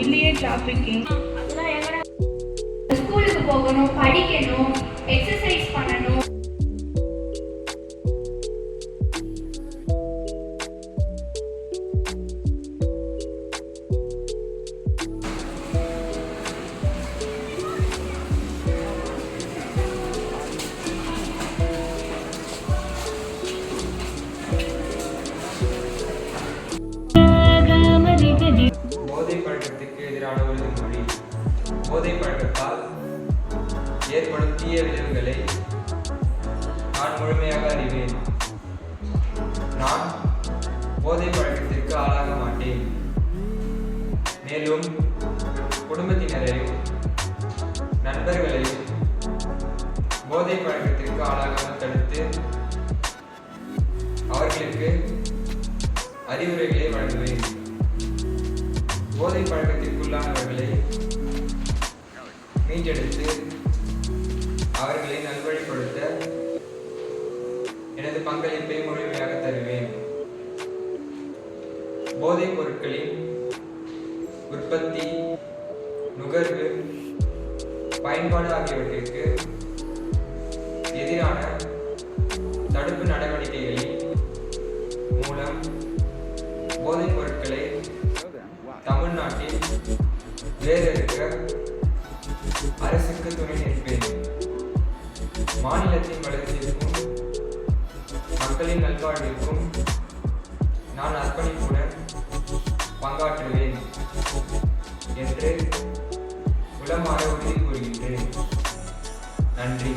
இல்லையே டிராஃபிக்கிங். அதெல்லாம் எங்கடா? ஸ்கூலுக்கு போகணும், படிக்கணும், எக்ஸசைஸ் பண்ணணும். போதை பழக்கத்திற்கு எதிரான உறுதிமொழி. போதை பழக்கத்தால் ஏற்படும் தீய விளைவுகளை நான் முழுமையாக அறிவேன். நான் போதை பழக்கத்திற்கு ஆளாக மாட்டேன். மேலும் குடும்பத்தினரையும் நண்பர்களையும் போதை பழக்கத்திற்கு ஆளாகாமல் தடுத்து அவர்களுக்கு அறிவுரைகளை வழங்குவேன். போதை பழக்கத்திற்குள்ளானவர்களை மீட்டெடுத்து அவர்களை நல்வழிப்படுத்த எனது பங்களிப்பை முழுமையாக தருவேன். போதைப் பொருட்களின் உற்பத்தி, நுகர்வு, பயன்பாடு ஆகியவற்றிற்கு எதிரான தடுப்பு நடவடிக்கைகளின் மூலம் போதைப் பொருட்களை தமிழ்நாட்டில் வேறெடுக்க அரசுக்கு துணை நிற்பேன். மாநிலத்தின் வளர்ச்சிக்கும் மக்களின் நல்வாழ்விற்கும் நான் அர்ப்பணிப்புடன் பங்காற்றுவேன் என்று உளமாற உறுதி கூறுகின்றேன். நன்றி.